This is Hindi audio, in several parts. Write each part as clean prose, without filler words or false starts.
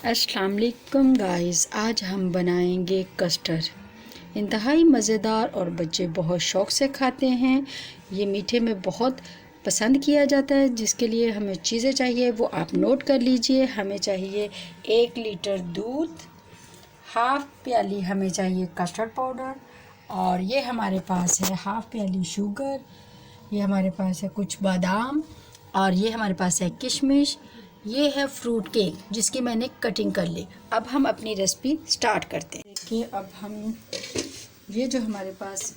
अस्सलाम वालेकुम गाइस, आज हम बनाएंगे कस्टर्ड। इंतहाई मज़ेदार और बच्चे बहुत शौक़ से खाते हैं। ये मीठे में बहुत पसंद किया जाता है। जिसके लिए हमें चीज़ें चाहिए वो आप नोट कर लीजिए। हमें चाहिए 1 लीटर दूध, हाफ़ प्याली हमें चाहिए कस्टर्ड पाउडर, और ये हमारे पास है हाफ़ प्याली शुगर, ये हमारे पास है कुछ बादाम, और ये हमारे पास है किशमिश, ये है फ्रूट केक जिसकी मैंने कटिंग कर ली। अब हम अपनी रेसिपी स्टार्ट करते हैं। देखिए, अब हम ये जो हमारे पास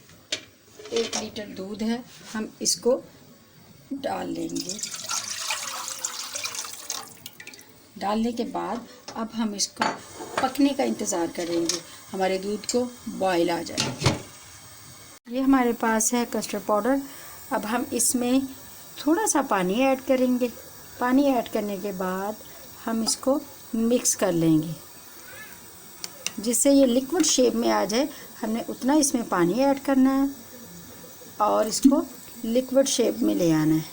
1 लीटर दूध है, हम इसको डाल लेंगे। डालने के बाद अब हम इसको पकने का इंतज़ार करेंगे, हमारे दूध को बॉयल आ जाए। ये हमारे पास है कस्टर्ड पाउडर। अब हम इसमें थोड़ा सा पानी ऐड करेंगे। पानी ऐड करने के बाद हम इसको मिक्स कर लेंगे जिससे ये लिक्विड शेप में आ जाए। हमने उतना इसमें पानी ऐड करना है और इसको लिक्विड शेप में ले आना है।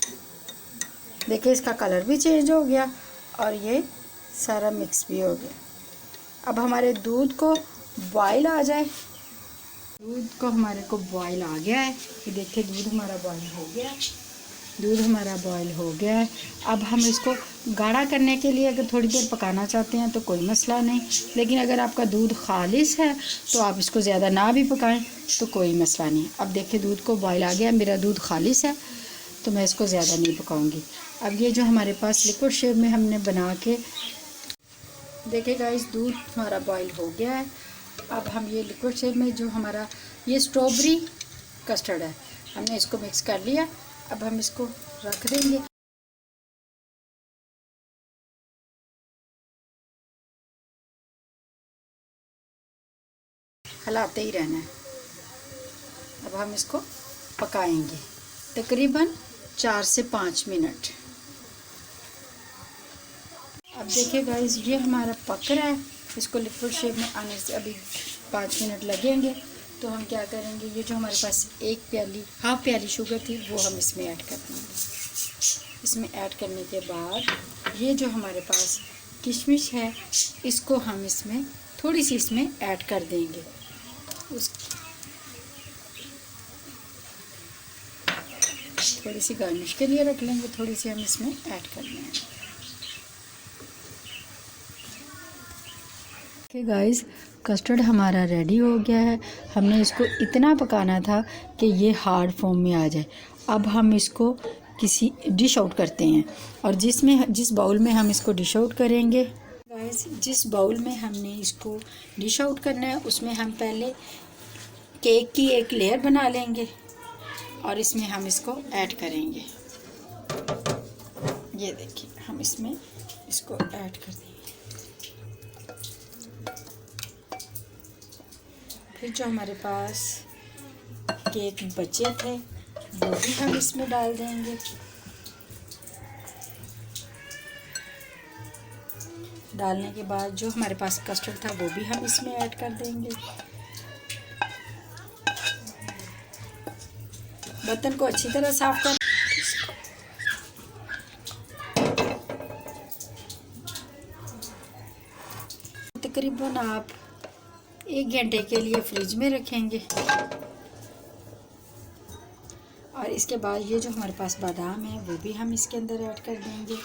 देखिए, इसका कलर भी चेंज हो गया और ये सारा मिक्स भी हो गया। अब हमारे दूध को बॉयल आ जाए। दूध को हमारे को बॉयल आ गया है। ये देखिए, दूध हमारा बॉयल हो गया। दूध हमारा बॉयल हो गया है। अब हम इसको गाढ़ा करने के लिए अगर थोड़ी देर पकाना चाहते हैं तो कोई मसला नहीं, लेकिन अगर आपका दूध खालिस है तो आप इसको ज़्यादा ना भी पकाएं तो कोई मसला नहीं। अब देखिए, दूध को बॉयल आ गया। मेरा दूध खालिस है तो मैं इसको ज़्यादा नहीं पकाऊंगी। अब ये जो हमारे पास लिक्विड शेप में हमने बना के, देखिए गाइस, दूध हमारा बॉयल हो गया है। अब हम ये लिक्विड शेप में जो हमारा ये स्ट्रॉबेरी कस्टर्ड है, हमने इसको मिक्स कर लिया। अब हम इसको रख देंगे। हिलाते ही रहना है। अब हम इसको पकाएंगे तकरीबन 4 से 5 मिनट। अब देखिए गाइस, ये हमारा पक रहा है। इसको लिक्विड शेप में आने से अभी 5 मिनट लगेंगे। तो हम क्या करेंगे, ये जो हमारे पास हाफ़ प्याली शुगर थी वो हम इसमें ऐड कर देंगे। इसमें ऐड करने के बाद ये जो हमारे पास किशमिश है इसको हम इसमें थोड़ी सी इसमें ऐड कर देंगे। थोड़ी सी गार्निश के लिए रख लेंगे, थोड़ी सी हम इसमें ऐड कर लेंगे। ओके गाइस, कस्टर्ड हमारा रेडी हो गया है। हमने इसको इतना पकाना था कि ये हार्ड फॉर्म में आ जाए। अब हम इसको किसी डिश आउट करते हैं, और जिस बाउल में हम इसको डिश आउट करेंगे गाइस, जिस बाउल में हमने इसको डिश आउट करना है उसमें हम पहले केक की एक लेयर बना लेंगे और इसमें हम इसको ऐड करेंगे। ये देखिए, हम इसमें इसको ऐड कर देंगे। फिर जो हमारे पास केक बचे थे वो भी हम इसमें डाल देंगे। डालने के बाद जो हमारे पास कस्टर्ड था वो भी हम इसमें ऐड कर देंगे। बर्तन को अच्छी तरह साफ कर तकरीबन आप 1 घंटे के लिए फ्रिज में रखेंगे। और इसके बाद ये जो हमारे पास बादाम है वो भी हम इसके अंदर ऐड कर देंगे।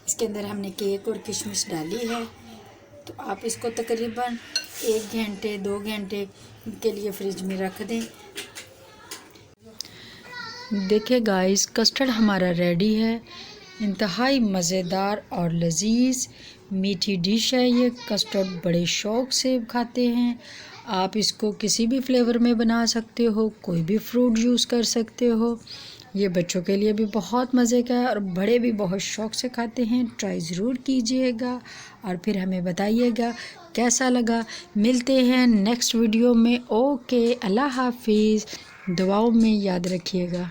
इसके अंदर हमने केक और किशमिश डाली है। तो आप इसको तकरीबन 1 घंटे 2 घंटे के लिए फ्रिज में रख दें। देखिए गाइस, कस्टर्ड हमारा रेडी है। इंतहाई मज़ेदार और लजीज मीठी डिश है ये। कस्टर्ड बड़े शौक़ से खाते हैं। आप इसको किसी भी फ्लेवर में बना सकते हो, कोई भी फ्रूट यूज़ कर सकते हो। ये बच्चों के लिए भी बहुत मज़े का है और बड़े भी बहुत शौक़ से खाते हैं। ट्राई ज़रूर कीजिएगा और फिर हमें बताइएगा कैसा लगा। मिलते हैं नेक्स्ट वीडियो में। ओके, अल्लाह हाफिज़। दुआओं में याद रखिएगा।